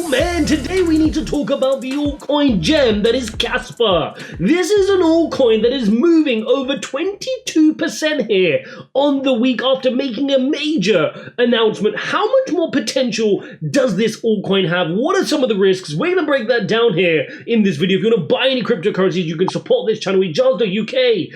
Oh man, today we need to talk about the altcoin gem that is KASPA. This is an altcoin that is moving over 22% here on the week after making a major announcement. How much more potential does this altcoin have? What are some of the risks? We're going to break that down here in this video. If you want to buy any cryptocurrencies, you can support this channel, Ijaz.uk/Bybit.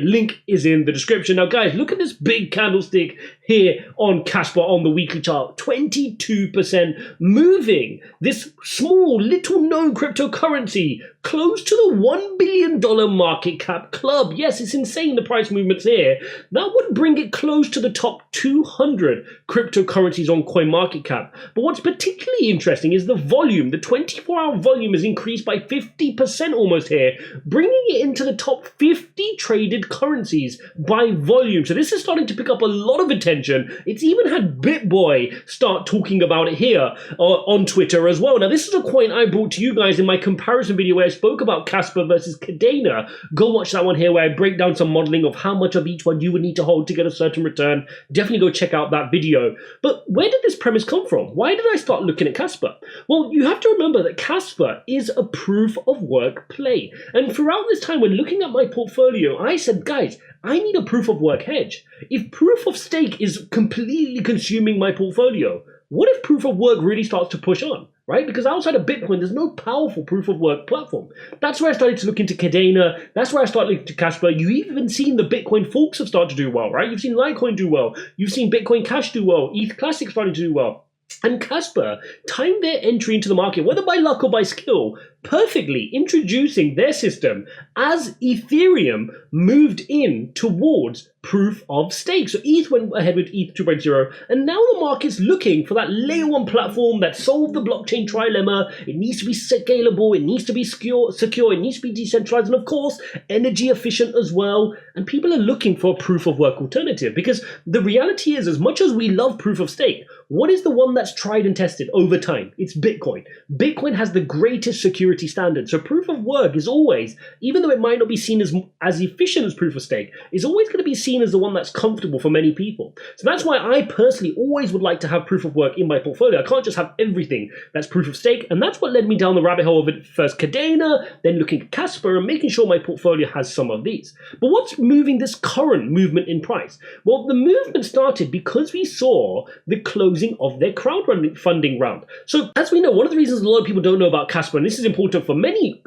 Link is in the description. Now guys, look at this big candlestick here on KASPA on the weekly chart. 22% moving. This small, little known cryptocurrency close to the $1 billion market cap club. Yes, it's insane, the price movements here. That would bring it close to the top 200 cryptocurrencies on CoinMarketCap. But what's particularly interesting is the volume. The 24-hour volume has increased by 50% almost here, bringing it into the top 50 traded currencies by volume. So this is starting to pick up a lot of attention. It's even had BitBoy start talking about it here on Twitter as well. Now, this is a coin I brought to you guys in my comparison video where I spoke about KASPA versus Kadena. Go watch that one here where I break down some modeling of how much of each one you would need to hold to get a certain return. Definitely go check out that video. But where did this premise come from? Why did I start looking at KASPA? Well, you have to remember that KASPA is a proof of work play. And throughout this time when looking at my portfolio, I said, guys, I need a proof of work hedge. If proof of stake is completely consuming my portfolio, what if proof of work really starts to push on, right? Because outside of Bitcoin, there's no powerful proof of work platform. That's where I started to look into Kadena. That's where I started looking to KASPA. You've even seen the Bitcoin forks have started to do well, right? You've seen Litecoin do well. You've seen Bitcoin Cash do well. ETH Classic starting to do well. And KASPA timed their entry into the market, whether by luck or by skill, perfectly, introducing their system as Ethereum moved in towards proof of stake. So ETH went ahead with ETH 2.0, and now the market's looking for that layer one platform that solved the blockchain trilemma. It needs to be scalable, it needs to be secure, it needs to be decentralized, and of course, energy efficient as well. And people are looking for a proof of work alternative, because the reality is, as much as we love proof of stake, what is the one that's tried and tested over time? It's Bitcoin. Bitcoin has the greatest security standard. So proof of work is always, even though it might not be seen as efficient as proof of stake, is always going to be seen as the one that's comfortable for many people. So that's why I personally always would like to have proof of work in my portfolio. I can't just have everything that's proof of stake. And that's what led me down the rabbit hole of it. First Kadena, then looking at KASPA and making sure my portfolio has some of these. But what's moving this current movement in price? Well, the movement started because we saw the closing of their crowdfunding round. So as we know, one of the reasons a lot of people don't know about KASPA, and this is important for many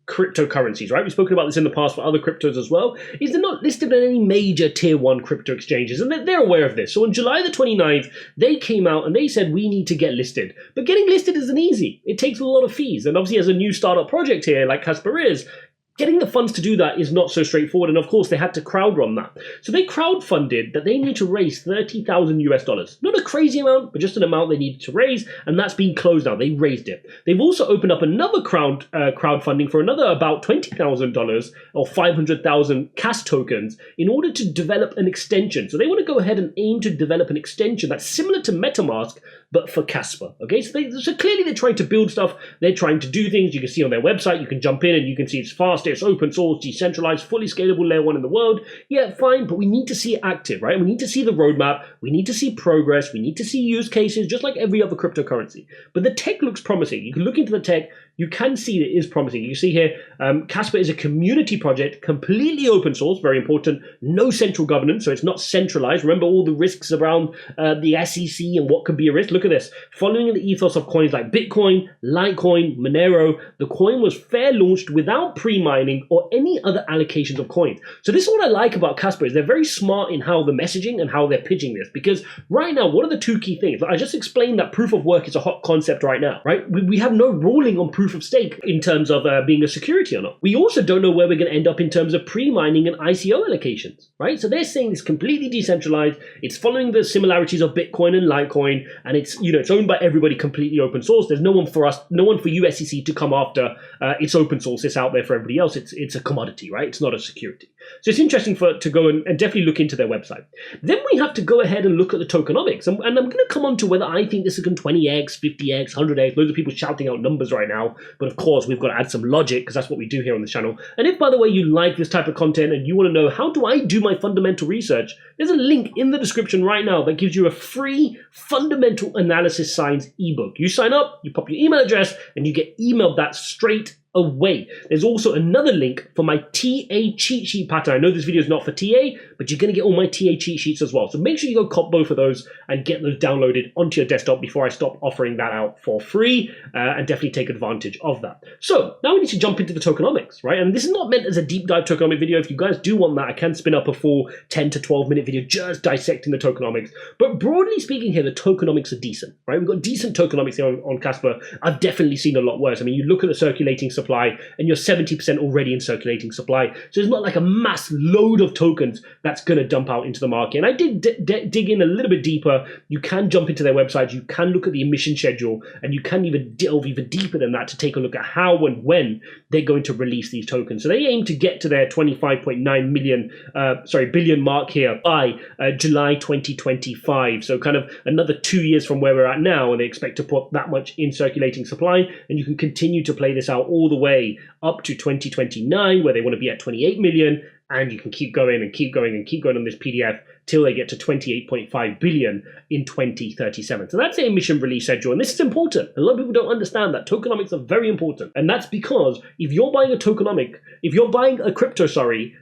cryptocurrencies, right? We've spoken about this in the past for other cryptos as well, is they're not listed on any major tier one crypto exchanges, and they're aware of this. So on July the 29th, they came out and they said, we need to get listed. But getting listed isn't easy. It takes a lot of fees. And obviously as a new startup project here, like KASPA is, getting the funds to do that is not so straightforward, and of course they had to crowd run that. So they crowdfunded that they need to raise $30,000. Not a crazy amount, but just an amount they needed to raise, and that's been closed now. They raised it. They've also opened up another crowdfunding for another about $20,000 or 500,000 KAS tokens in order to develop an extension. So they want to go ahead and aim to develop an extension that's similar to MetaMask, but for KASPA. Okay, so clearly they're trying to build stuff. They're trying to do things. You can see on their website, you can jump in and you can see it's fast, it's open source, decentralized, fully scalable layer one in the world. Yeah, fine, but we need to see it active, right? We need to see the roadmap. We need to see progress. We need to see use cases, just like every other cryptocurrency. But the tech looks promising. You can look into the tech. You can see that it is promising. You see here, KASPA is a community project, completely open source, very important, no central governance, so it's not centralized. Remember all the risks around the SEC and what could be a risk. Look at this. Following the ethos of coins like Bitcoin, Litecoin, Monero, the coin was fair launched without pre-mining or any other allocations of coins. So this is what I like about KASPA, is they're very smart in how the messaging and how they're pitching this, because right now, what are the two key things? I just explained that proof of work is a hot concept right now, right? We have no ruling on proof of stake in terms of being a security or not. We also don't know where we're going to end up in terms of pre-mining and ICO allocations, right? So they're saying it's completely decentralized. It's following the similarities of Bitcoin and Litecoin, and it's, you know, it's owned by everybody, completely open source. There's no one for you SEC to come after. It's open source. It's out there for everybody else. It's a commodity, right? It's not a security. So it's interesting to go and definitely look into their website. Then we have to go ahead and look at the tokenomics. And I'm going to come on to whether I think this is going to 20x, 50x, 100x. Loads of people shouting out numbers right now. But of course, we've got to add some logic because that's what we do here on the channel. And if, by the way, you like this type of content and you want to know how do I do my fundamental research, there's a link in the description right now that gives you a free fundamental analysis science ebook. You sign up, you pop your email address, and you get emailed that straight away. There's also another link for my TA cheat sheet pattern. I know this video is not for TA, but you're going to get all my TA cheat sheets as well. So make sure you go cop both of those and get those downloaded onto your desktop before I stop offering that out for free, and definitely take advantage of that. So now we need to jump into the tokenomics, right? And this is not meant as a deep dive tokenomic video. If you guys do want that, I can spin up a full 10 to 12 minute video just dissecting the tokenomics. But broadly speaking here, the tokenomics are decent, right? We've got decent tokenomics here on KASPA. I've definitely seen a lot worse. I mean, you look at the circulating supply and you're 70% already in circulating supply. So it's not like a mass load of tokens that's going to dump out into the market. And I did dig in a little bit deeper. You can jump into their website. You can look at the emission schedule, and you can even delve even deeper than that to take a look at how and when they're going to release these tokens. So they aim to get to their 25.9 billion mark here by July 2025. So kind of another 2 years from where we're at now, and they expect to put that much in circulating supply. And you can continue to play this out all the way up to 2029, where they want to be at 28 million. And you can keep going and keep going and keep going on this PDF till they get to 28.5 billion in 2037. So that's the emission release schedule. And this is important. A lot of people don't understand that tokenomics are very important. And that's because if you're buying a crypto,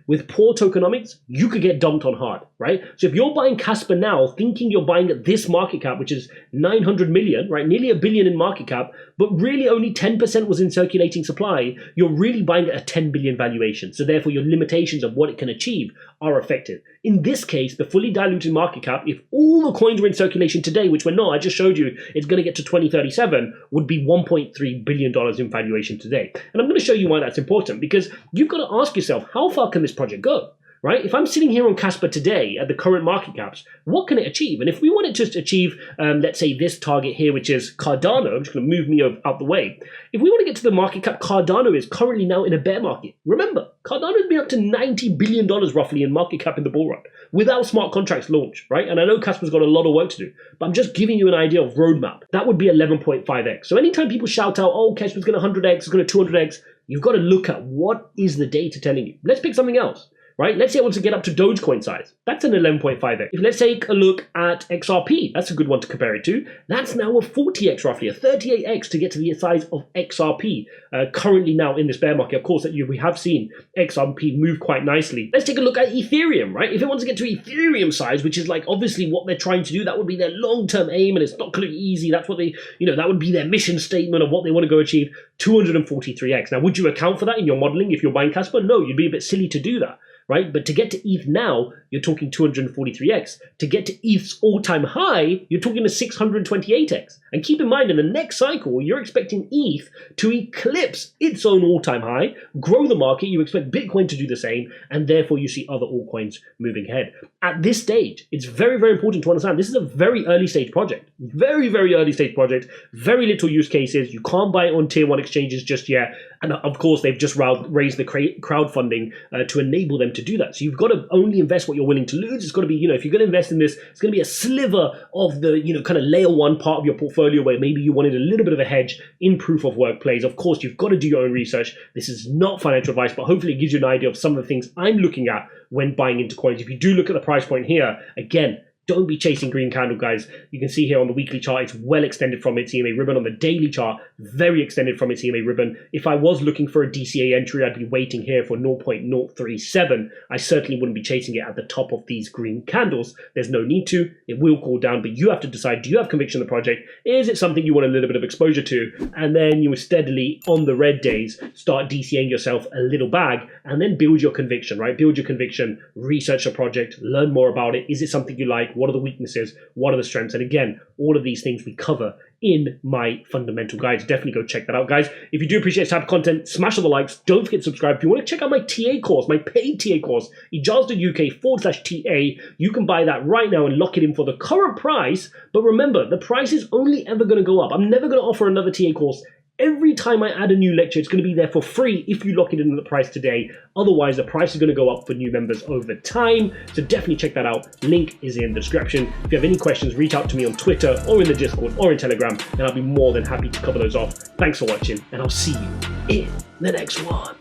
with poor tokenomics, you could get dumped on hard, right? So if you're buying KASPA now, thinking you're buying at this market cap, which is 900 million, right? Nearly $1 billion in market cap, but really only 10% was in circulating supply, you're really buying at a 10 billion valuation. So therefore your limitations of what it can achieve are affected. In this case, the fully diluted market cap, if all the coins were in circulation today, which we're not, I just showed you, it's going to get to 2037, would be $1.3 billion in valuation today. And I'm going to show you why that's important, because you've got to ask yourself, how far can this project go? Right? If I'm sitting here on KASPA today at the current market caps, what can it achieve? And if we wanted to achieve, let's say this target here, which is Cardano, I'm just going to move me out the way. If we want to get to the market cap, Cardano is currently now in a bear market. Remember, Cardano has been up to $90 billion roughly in market cap in the bull run without smart contracts launch, right? And I know KASPA's got a lot of work to do, but I'm just giving you an idea of roadmap. That would be 11.5x. So anytime people shout out, oh, KASPA's going to 100x, it's going to 200x, you've got to look at what is the data telling you. Let's pick something else. Right? Let's say I want to get up to Dogecoin size. That's an 11.5x. If let's take a look at XRP, that's a good one to compare it to. That's now a 40x roughly, a 38x to get to the size of XRP. Currently now in this bear market, of course, we have seen XRP move quite nicely. Let's take a look at Ethereum, right? If it wants to get to Ethereum size, which is like obviously what they're trying to do, that would be their long-term aim, and it's not going to be easy. That's what they, that would be their mission statement of what they want to go achieve. 243x. Now, would you account for that in your modeling if you're buying KASPA? No, you'd be a bit silly to do that. Right? But to get to ETH now, you're talking 243x. To get to ETH's all-time high, you're talking a 628x. And keep in mind, in the next cycle, you're expecting ETH to eclipse its own all-time high, grow the market, you expect Bitcoin to do the same, and therefore you see other altcoins moving ahead. At this stage, it's very, very important to understand this is a very early stage project. Very, very early stage project. Very little use cases. You can't buy it on tier 1 exchanges just yet. And of course, they've just raised the crowdfunding to enable them to do that. So you've got to only invest what you're willing to lose. It's got to be, if you're going to invest in this, it's going to be a sliver of the, kind of layer 1 part of your portfolio where maybe you wanted a little bit of a hedge in proof of work plays. Of course, you've got to do your own research. This is not financial advice, but hopefully it gives you an idea of some of the things I'm looking at when buying into coins. If you do look at the price point here, again, don't be chasing green candle, guys. You can see here on the weekly chart, it's well extended from its EMA ribbon. On the daily chart, very extended from its EMA ribbon. If I was looking for a DCA entry, I'd be waiting here for 0.037. I certainly wouldn't be chasing it at the top of these green candles. There's no need to. It will cool down, but you have to decide, do you have conviction in the project? Is it something you want a little bit of exposure to? And then you will steadily, on the red days, start DCAing yourself a little bag and then build your conviction, right? Build your conviction, research a project, learn more about it. Is it something you like? What are the weaknesses? What are the strengths? And again, all of these things we cover in my fundamental guides. Definitely go check that out, guys. If you do appreciate this type of content, smash all the likes. Don't forget to subscribe. If you want to check out my TA course, my paid TA course, ijaz.uk/TA, you can buy that right now and lock it in for the current price. But remember, the price is only ever going to go up. I'm never going to offer another TA course Every time I add a new lecture, it's going to be there for free if you lock it into the price today. Otherwise, the price is going to go up for new members over time. So definitely check that out. Link is in the description. If you have any questions, reach out to me on Twitter or in the Discord or in Telegram, and I'll be more than happy to cover those off. Thanks for watching, and I'll see you in the next one.